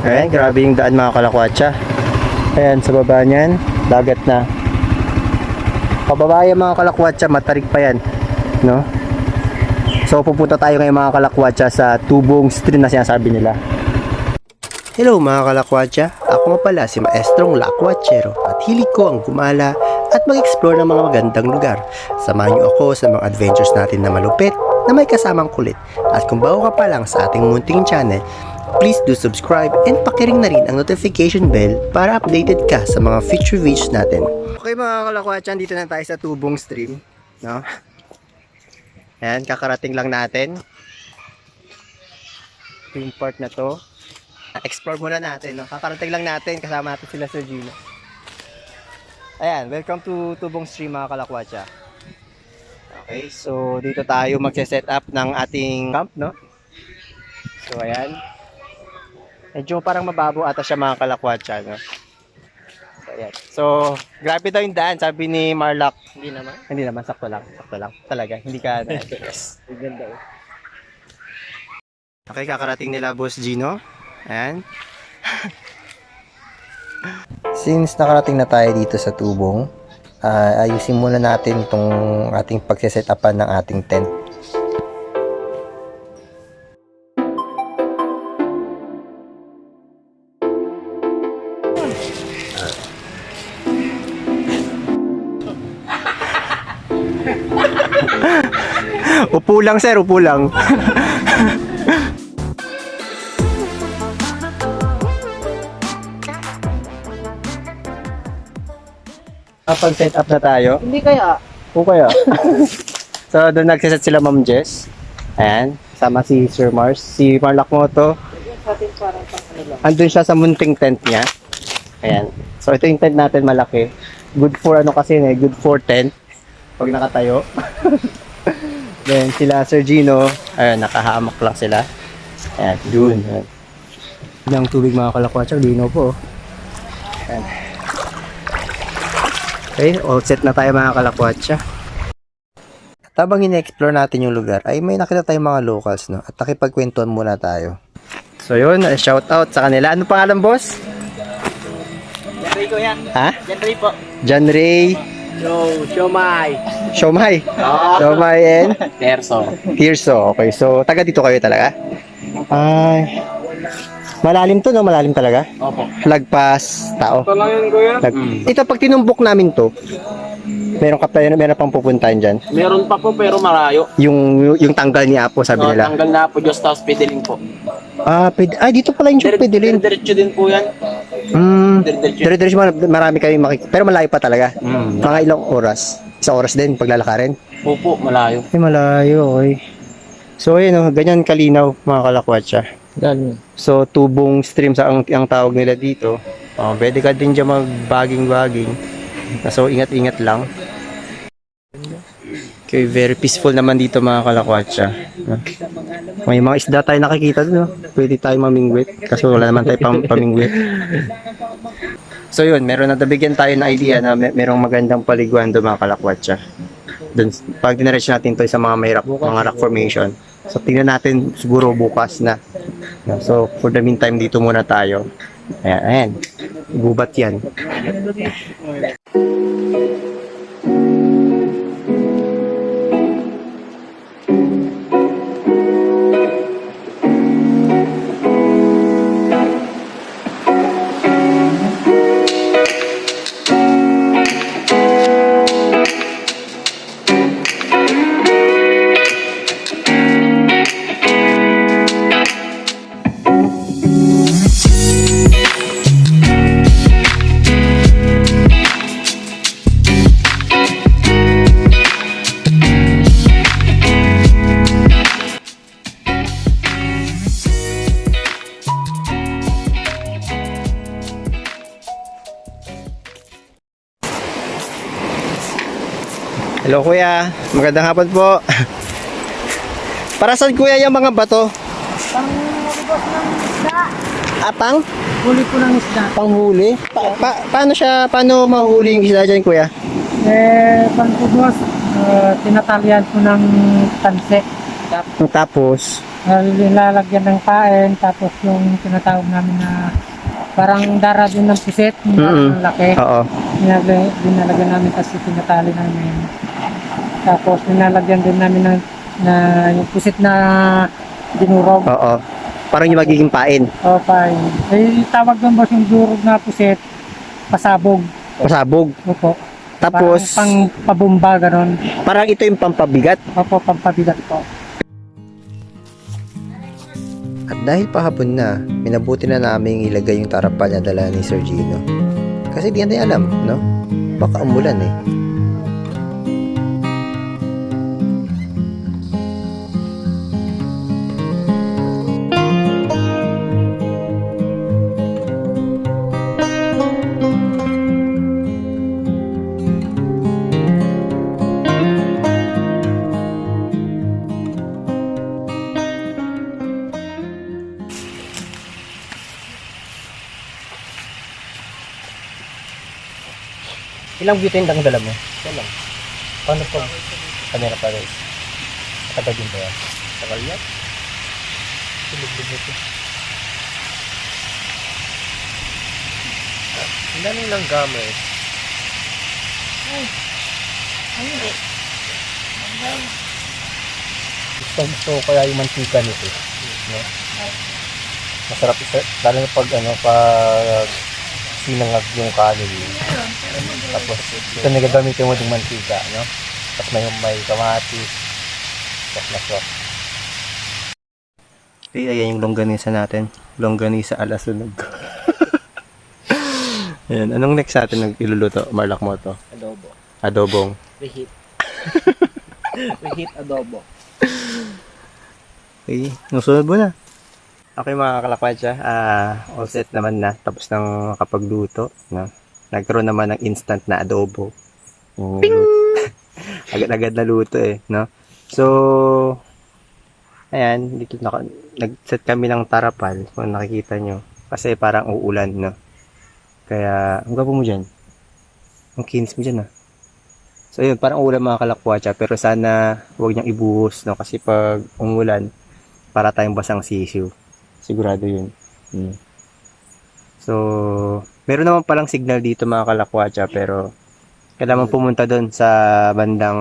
Ayan, grabe yung daan mga kalakwatsa. Ayan, sa baba niyan, dagat na. Pababa yan mga kalakwatsa, matarik pa yan, no? So pupunta tayo ngayon mga kalakwatsa sa Tubong Stream na sinasabi nila. Hello mga kalakwatsa, ako nga pala si Maestrong Lakwatsero at hilig ko ang gumala at mag-explore ng mga magandang lugar. Samahan niyo ako sa mga adventures natin na malupit na may kasamang kulit. At kung bago ka pa lang sa ating munting channel, please do subscribe and pakiring na rin ang notification bell para updated ka sa mga future videos natin. Okay mga kalakwatsa, dito na tayo sa Tubong Stream, no? Ayan, kakarating lang natin yung part na to. Explore muna natin, no? Kakarating lang natin, kasama natin sila Sir Gino. Ayan, welcome to Tubong Stream mga kalakwatsa. Okay, so dito tayo magse-set up ng ating camp, no? So ayan, medyo parang mababaw ata siya mga kalakwatsa, no? So ayan, so grabe daw yung daan, sabi ni Marlock. Hindi naman, sakto lang talaga, hindi ka na-stress. Okay, kakarating nila Boss Gino. Ayan. Since nakarating na tayo dito sa Tubong, ayusin muna natin itong ating pagsiset upan ng ating tent. Upo lang sir, upo lang. Pag-set up na tayo. Hindi kaya. O kaya. So, doon nagsiset sila Ma'am Jess. Ayan. Sama si Sir Mars. Si Marlock mo to. Andun siya sa munting tent niya. Ayan. So, ito yung tent natin malaki. Good for ano kasi eh. Good for tent. Pag nakatayo. Then, sila Sir Gino. Ayan, nakahamak lang sila. Ayan, dun. Ayan. Yung tubig mga kalakwatsa. Lino po. Ayan. Okay, all set na tayo mga kalakwatsa. At habang ine-explore natin yung lugar, ay may nakita tayong mga locals, no? At nakipagkwentuhan muna tayo. So yun, shout out sa kanila. Ano pangalan, boss? John Ray ko yan. Ha? John Ray po. John Ray. Siomay. Siomay. Siomay and? Tirso. Okay, so taga dito kayo talaga? Ay, malalim to, no? Malalim talaga? Opo. Lagpas tao. Ito lang yun, kuya. Ito, pag tinumbok namin to, meron pang pupuntahan dyan. Meron pa po pero marayo. Yung tanggal ni Apo, sabi nila. Tanggal na po, just tapos pedaling po. Dito pala yung pedilin. Diretso din po yan. Diretso marami kayong makikita. Pero malayo pa talaga. Mga ilang oras. Isang oras din paglalakarin. Opo, malayo. Ay, malayo, okay. So, ayun, ganyan kalinaw mga kalakwatsa. So, Tubong Stream sa ang tawag nila dito. Pwede ka din dyan mag-baging-baging. So, ingat-ingat lang. Okay, very peaceful naman dito mga kalakwatsa. May mga isda tayo nakikita doon. No? Pwede tayo mamingwit. Kasi wala naman tayo pamingwit. So yun, meron na nabigyan tayo ng idea na merong magandang paliguan doon mga kalakwatsa. Doon, pag dinaretso natin to sa mga mga rock formation. So tingnan natin siguro bukas na. So for the meantime dito muna tayo. Ayan. Gubat yan. Hello kuya, magandang hapon po. Para saan kuya yung mga bato? Pang-ubos ng isda. Apang? Huli ko ng isda. Panghuli? Paano mahuli yung isda dyan kuya? Pang-ubos, tinatalian ko ng tanse. Tapos, Nilalagyan ng pain, tapos yung tinatawag namin na parang dara din ng puset, Mm-mm. ang laki. Oo. Dinalagyan namin kasi tinatali namin. Tapos nilalagyan din namin ng na yung puset na dinurog. Oo. Parang yung magiging pain. O pain. Eh, tawag doon boss yung durog na puset, pasabog. Pasabog. Opo. Tapos, Parang pang pabumba, ganon. parang ito yung pampabigat. Opo, pampabigat po. At dahil pahapon na, minabuti na namin ilagay yung tarapal na dala ni Sir Gino. Kasi di natin alam, no? Baka umulan eh. Ilang butane lang dala mo? Ito lang. Paano po? Kamera pa guys. Tagal din ba yan? Tagal yan? Tulog-log ito. Ang daming lang gamers. Gusto ko kaya yung mantika nito. No? Masarap isa. Lalo na pag pag sinangag yung kanin. Tapos ito nagagamitin mo yung mantika, no? Tapos may kamatis. Tapos masarap. Okay, ayan yung longganisa natin. Longganisa ala sunog. Ayan, anong next natin iluluto? Marlak mo to? Adobo. Adobong. Reheat. Reheat adobo. Okay, nusunod mo na. Okay mga kalakwadya, all set naman na. Tapos nang makapagluto. No? Nagkaroon naman ng instant na adobo. Agad-agad na luto eh. No? So, ayan, dito nag-set kami ng tarapal. Kung nakikita nyo. Kasi parang uulan. No? Kaya, ang gwapo mo dyan. Ang kinis mo dyan ah. So, yun, parang uulan mga kalakwadya. Pero sana huwag niyang ibuhos. No? Kasi pag umulan, para tayong basang sisiw. Sigurado yun. So, meron naman palang signal dito mga kalakwacha, pero kailangan pumunta doon sa bandang,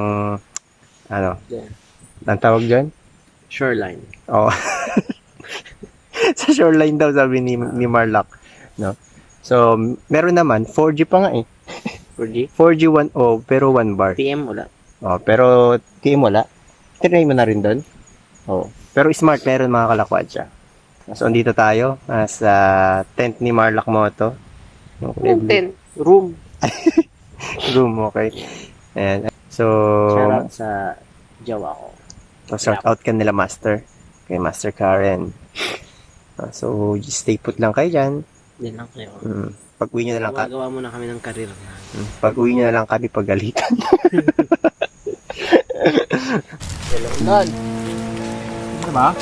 ang tawag dyan? Shoreline. Oo. Sa shoreline daw, sabi ni Marlak. No? So, meron naman, 4G pa nga eh. 4G? 4G 1.0, pero 1 bar. PM wala. Oh, pero TM wala. Tinry mo na rin doon. Oh. Pero smart meron mga kalakwacha. So, andito tayo sa tent ni Marlak Moto. Yung Tent. Room. room, okay. Ayan. So, Shout out sa jawa ko. shout out ka nila Master. Kay Master Karen. So, just stay put lang kayo dyan. Yan lang kayo. Pag-uwi nyo na lang kami. Gagawa muna kami ng karir. Pag-uwi nyo na lang kami pagalitan. Doon. Ano ba?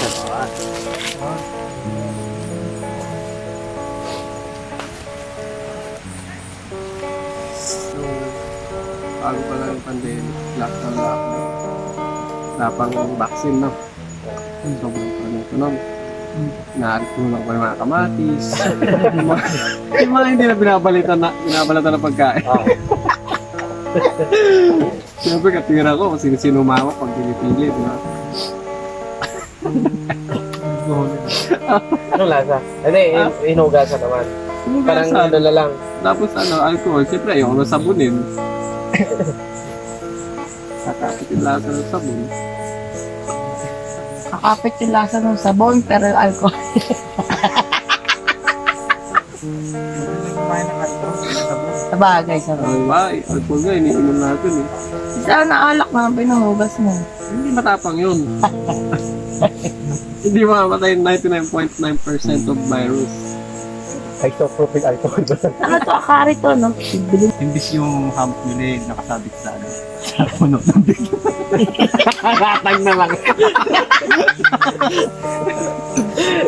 So, bago pa lang yung pandemic, lockdown. Napang vaccine, no? Sobrang ano ito, no? Naaritulang ko yung mga kamatis. yung mga hindi na binabalatan na pagkain. Siyempre, katira ko kung sino-sino umawak pag pinipili, di ba? Ano lasa? Hindi, inugasan naman. Parang Hugasan. ano lang. Tapos alcohol, siyempre ayoko na sabunin. Kakapit yung lasa ng sabon. Kakapit yung lasa ng sabon, pero yung alcohol. Sabagay, sabagay. Ay, alcohol nga, iniinom natin eh. Sana alak na pinuhugas mo. Hindi matapang yun. Hindi mamamatay 99.9% of virus. Isopropyl alcohol ba? Ano to, akari to, no? Bilhin. Imbis yung hammock nila nakasabit sa sa puno ng bigla. Ratag na lang.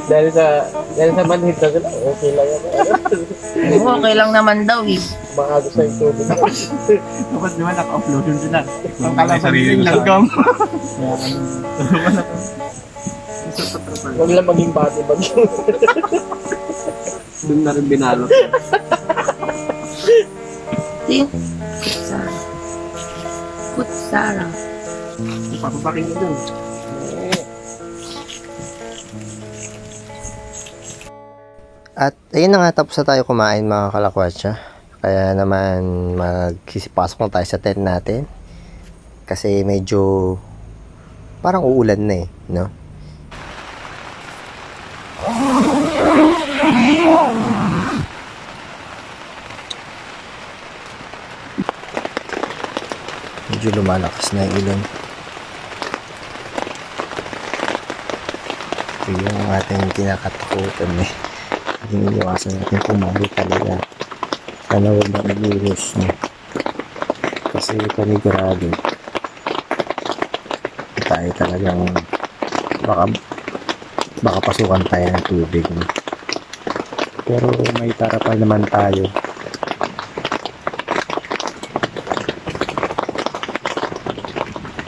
dahil sa manhid na sila, okay lang yan. Okay lang naman daw, eh. Maagos sa yung tubig. Dapat di ba naka-upload yun sila? Ang sarili kalaban ko ng sa- langgam. Kaya ano, Isa pa Huwag lang maging bati bag. Doon na rin binalot. Ting. Kutsara. Kutsara. Papapakin ko dun. At ayun na nga, tapos na tayo kumain mga kalakwatsa. Kaya naman magsisipasok na tayo sa tent natin. Kasi medyo parang uulan na no? Medyo lumalakas na yung ulan. Ito yung ating kinakatakutan Iniiwasan natin pumalo talaga. Sana huwag na nag-iris kasi panigurado tayo talagang baka pasukan tayo ng tubig pero may tarapal naman tayo.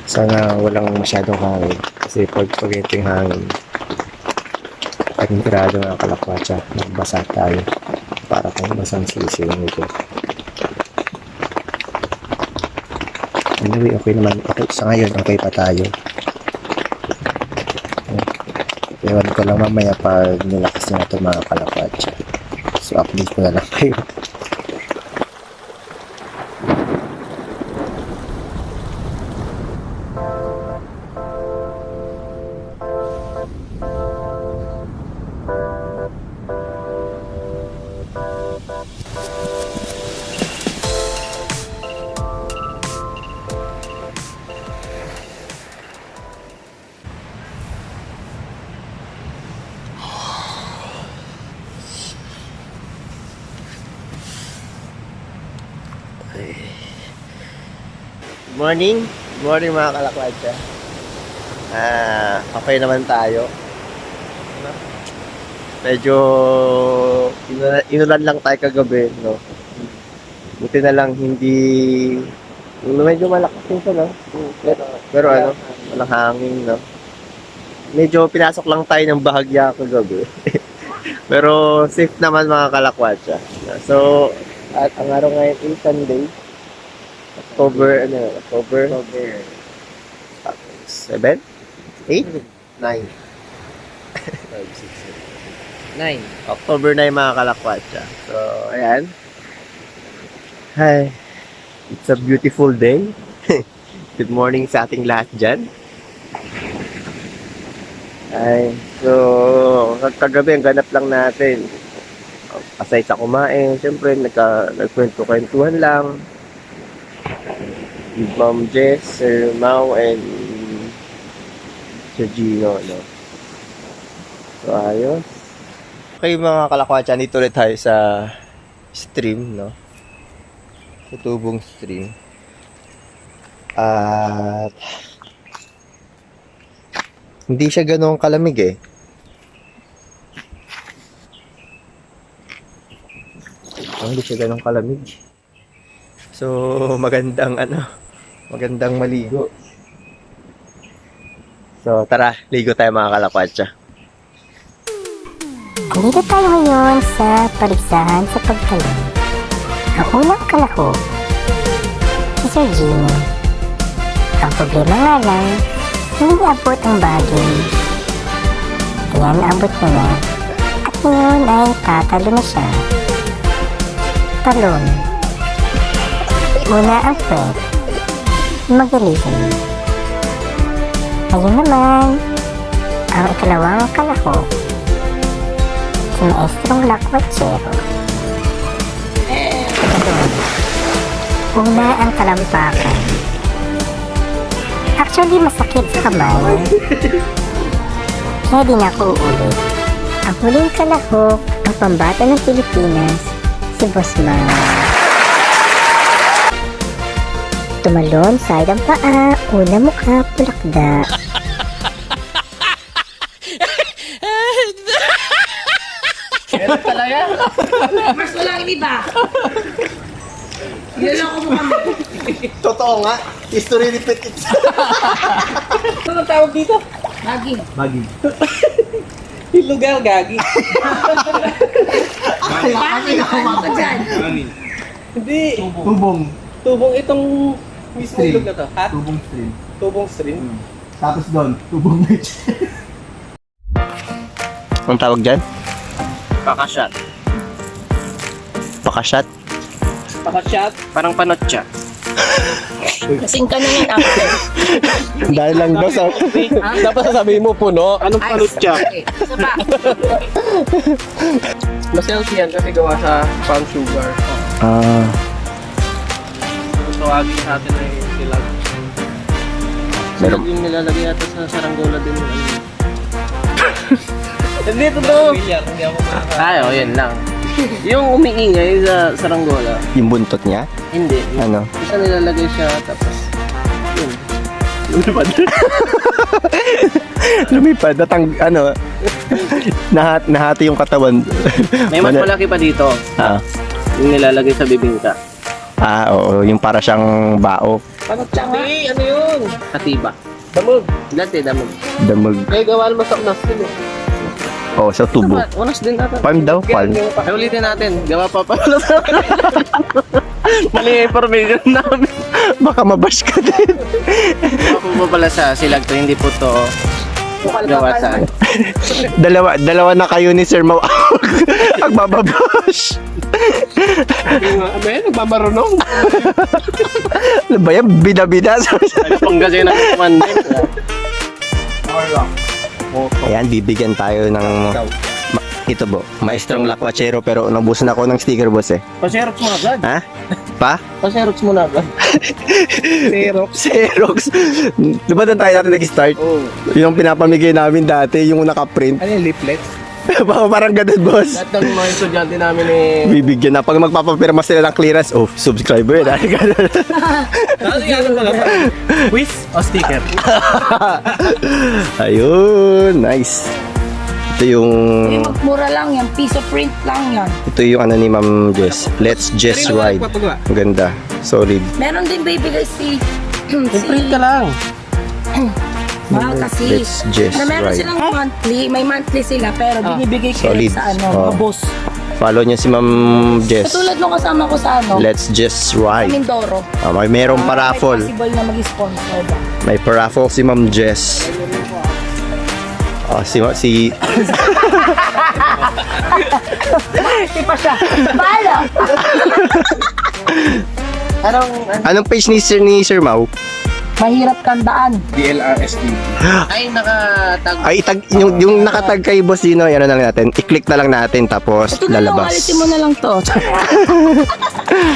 Sana walang masyadong hangin kasi pag ito yung hangin panigurado ng kalakwatsa magbasa tayo para kung basang sisiw nito. Anyway, okay naman. Okay, sa ngayon, okay pa tayo. Ewan ko lang mamaya pag nilakas na ito mga kalakwatsa. So, update ko na lang kayo. Morning mga kalakwatsa. Okay naman tayo. Medyo inulan lang tayo kagabi, no? Buti na lang hindi medyo malakas nito, no? Pero ano, walang hangin, no? Medyo pinasok lang tayo ng bahagya kagabi. Pero safe naman mga kalakwatsa. So, at ang araw ngayon is Sunday. October 7? 8? 9? 9. October 9 mga kalakwatsa. So, ayan. Hi. It's a beautiful day. Good morning sa ating lahat dyan. Ay, so, kagabi, ang ganap lang natin. Aside sa kumain, syempre, nagkwento-kwentuhan lang. With Ma'am Jess, Sir Mau, and Sir Gino, no? So, ayos. Okay mga kalakwatsa, dito ulit tayo sa stream, no? Sa tubong stream. At hindi siya ganoong kalamig hindi siya ganoong kalamig. So, magandang maligo. So, tara, ligo tayo mga kalakwatsa. Dito tayo ngayon sa paligsahan sa pagtalon. Ang unang kalahok, si Sir Gino. Ang problema nga lang, hindi abot ang bagay. Kaya naabot niya na. At ngayon ay tatalo na siya. Talon. Una ang pwet. Magaling. Ayun naman, ang ikalawang kalahok. Si Maestrong Lakwatsero. Una ang talampakan. Actually, masakit sa kamay. Kaya di na ako uulit. Ang huling kalahok, ang pambata ng Pilipinas, si Bossman. Tumalon, side ang paa, una mukha, pulakda. Meron talaga? Mas walang iba. Yun lang ko mukha mo. Totoo nga, history repeat itself. Ano tawag dito? Lagi. Yung lugar, gagi. Ano ka dyan? Hindi. Tubong. Tubong itong mismo ilog na to. Ha? Tubong stream. Tubong stream. Tapos doon, tubong beach. Ang tawag dyan? Pakashot. Pakashot? Pakashot? Parang panotcha. Kasing ka na yan ako. Dahil lang daw sa... Dapat sasabihin mo puno. Anong panotcha? Isa pa. Mas healthy yan kasi gawa sa palm sugar. Kung tawagin sa atin ay silag. Meron- Silag yung nilalagay yata sa saranggola din. Hindi, totoo. Ay, oh, yan lang. Yung umiingay sa saranggola, Yung buntot niya? hindi. Ano? Isa nilalagay siya, tapos yun. Lumipad. Lumipad. Nahati yung katawan. May mas malaki pa dito. Ah, Yung nilalagay sa bibingka. oo. Yung para siyang bao. Hindi, ano yun? Katiba. Damog. Dati, damog. Damag. Kaya gawa naman sa unas din eh. Oh, sa tubo. Unas din ata. Palm daw, palm. Ay, ulitin natin. Gawa pa pala sa mali yung information namin. Baka mabash ka din. Gawa po pala sa silag to, hindi po to gawa sa Dalawa na kayo ni Sir Mau. Ang bababash. Ano yan? Nagmamarunong. Ano ba yan? Bida-bida. Ay, panggasay ng kumandin. Ayan, bibigyan tayo ng... Ito po, maestrong lakwachero pero nabusan ako ng sticker boss eh. Pa-xerox mo na agad. Ha? Pa? Pa-xerox mo na agad. Xerox. Xerox. Di ba doon tayo natin nag-start? Oo. Yung pinapamigay namin dati, yung naka-print. Ano yung leaflet? Parang ganun, boss. Lahat ng mga estudyante namin eh. Bibigyan na. Pag magpapapirma sila ng clearance, oh, subscriber na. Ganun. Ano yung mga quiz o sticker? Ayun, nice. Ito yung... Magmura lang yan. Piece of print lang yan. Ito yung ano ni Ma'am Jess. Let's just ride. Ang ganda. Solid. Meron din bibigay si... Print ka lang. Mahal kasi. Let's just Na meron ride. silang monthly. May monthly sila pero binibigay ko Solid. sa Oh. mga boss. Follow niyo si Ma'am Jess. Katulad nung kasama ko sa Let's just ride. Mindoro. May merong paraffol. May possible na mag-sponsor ba? May paraffol si Ma'am Jess. Si Hindi pa siya. Paano? Anong page ni Sir Mau? Mahirap tandaan. DLRSD. Ay, nakatag. Ay, yung nakatag kay Boss Dino, ano na lang natin, i-click na lang natin tapos Ito na lang, lalabas. alisin mo na lang to.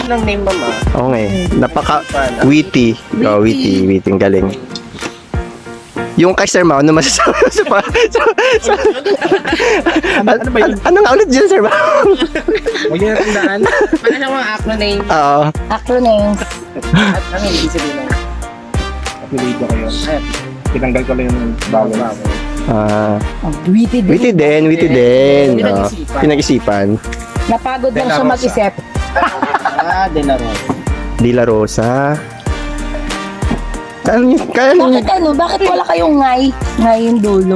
Anong name mama? Okay, napaka-witty. Oh, witty, ang galing. Yung kay Sir Mau, ano masasabi mo ano ba yun? Ano nga ulit dyan, Sir Mau? Huwag niyo natandaan. Para siyang mga acronym. Oo. Acronyms. At ano yung ibig sabihin ng apelido ko yun? Ay, tinanggal ko lang yung bawal. Witty din. Witty din. Pinag-isipan. Pinag-isipan. Napagod lang De La siya Rosa. mag-isip. De La Rosa. De La Rosa. Bakit ano? Bakit wala kayong ngay? Ngay yung dulo.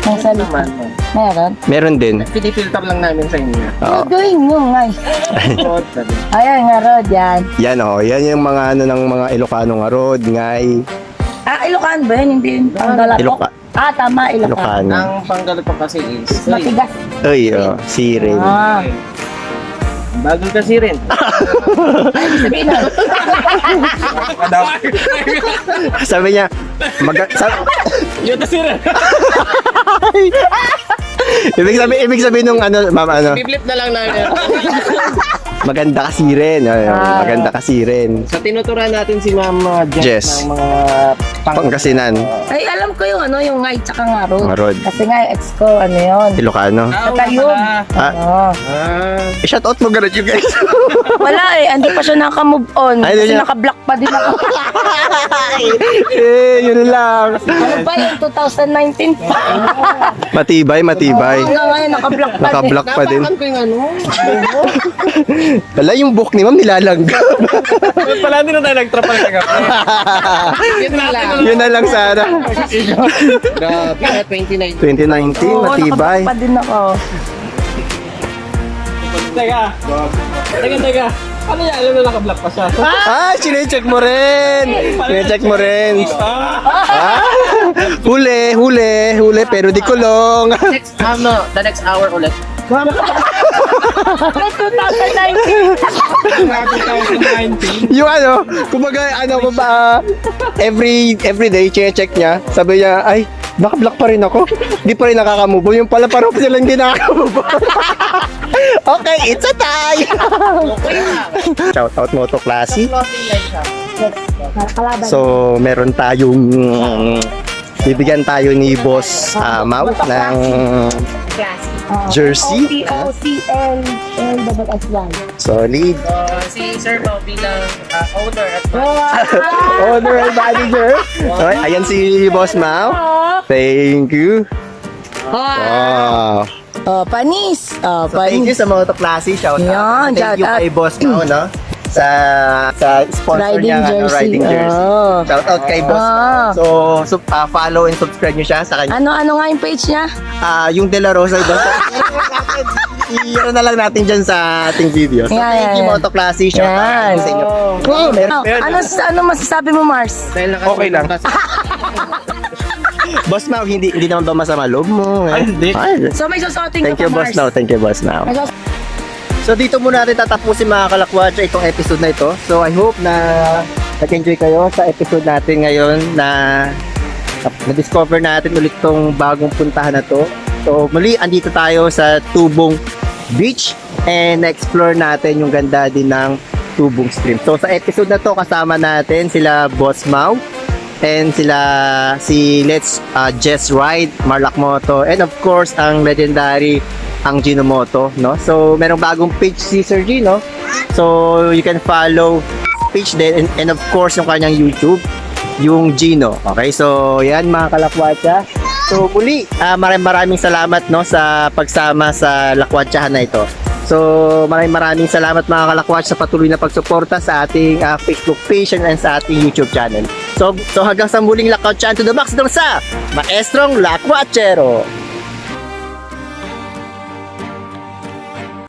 Ng salita. Naman. Meron? Meron din. Pinifilter lang namin sa inyo. Oo. Gawin nyo ngay. Ayan nga Rod, yan. Yan yan yung mga ano ng mga Ilocano nga road, ngay, Ilocan ba yun? Hindi yun. Panggalapok? Iloca- Tama, Ilocan. Ilocano. Ang panggalapang kasi is... Matigas. Ay, sirin. Bago kasi rin. Sabihin na. Sabi niya, Yun kasi rin. ibig sabihin nung ano, ma'am, ano, Biblit na lang namin. maganda kasi rin. Maganda kasi rin. Sa tinuturan natin si Ma'am Jess. ng mga Pangasinan. Ay, alam ko yung ano, yung ngay tsaka nga Rod. Nga Rod. Kasi nga, ex ko, ano yun. Ilocano. Katayog. Ah, Oo. shout out mo ganun yung guys. Wala hindi pa siya naka-move on. Ay, Kasi hindi siya- naka-block pa din ako. Yun lang. Ano ba yung 2019 pa? Matibay. Hanggang ngayon, naka-block pa din. Naka-block pa din. Napakan ko yung ano. Wala yung book ni ma'am nilalanggam. Pala hindi na tayo nagtrapal kagabi. Yun na lang sana. Grabe, 2019. 2019, matibay. Pa din ako. Teka. Ano yan? Alam na naka-block pa siya. Ah, sinecheck mo rin. Sinecheck mo rin. Ah, huli, pero di kulong. The next hour ulit. 2019. Yung ano, kumbaga every day check niya. Sabi niya, ay, naka-block pa rin ako. Di pa rin nakaka-move on. Yung pala parang sila hindi nakaka-move on. Okay, it's a tie. Shout out Moto Classy. So, meron tayong bibigyan tayo ni Boss Mau ng jersey. OTOCL Solid. Si Sir Mau bilang owner at Owner and manager. Okay, ayan si Boss Mau. Thank you. Wow. Oh, panis. Oh, So, thank you panis. sa Moto Classy. Shout Yan, out. Thank you shout out. kay Boss Mau, no? Sa sponsor Riding niya, jersey. riding jersey. Oh. Shout out kay Boss Mau. So, follow and subscribe niyo siya sa kanya. Ano nga yung page niya? Yung De La Rosa doon. I-ano na lang natin dyan sa ating video. So, Yan, thank you, yan. Moto Classy. Shout Yan. out sa inyo. Oh, Meron. ano masasabi mo, Mars? okay lang. Boss Mau, hindi naman ba masama loob mo? Ay, hindi. Ay, So may susuotin thank ka you, pa, Boss Mars. Mau. Thank you, Boss Mau. May sus- So dito muna natin tatapusin mga kalakwatsa itong episode na ito. So I hope na nag-enjoy kayo sa episode natin ngayon na na-discover natin ulit tong bagong puntahan na to. So muli andito tayo sa Tubong Beach and na-explore natin yung ganda din ng Tubong Stream. So sa episode na to kasama natin sila Boss Mau and si Let's Just Ride, Marlac Moto, and of course ang legendary ang Gino Moto, no? So merong bagong page si Sir G, no? So you can follow page din and of course yung kanyang YouTube, yung Gino. Okay, so yan mga kalakwatsa. So muli, maraming salamat, no, sa pagsama sa lakwatsahan na ito. So maraming salamat mga kalakwatsa sa patuloy na pagsuporta sa ating Facebook page and sa ating YouTube channel. So hanggang sa muling lakwatsahan to the max dito sa Maestrong Lakwatchero.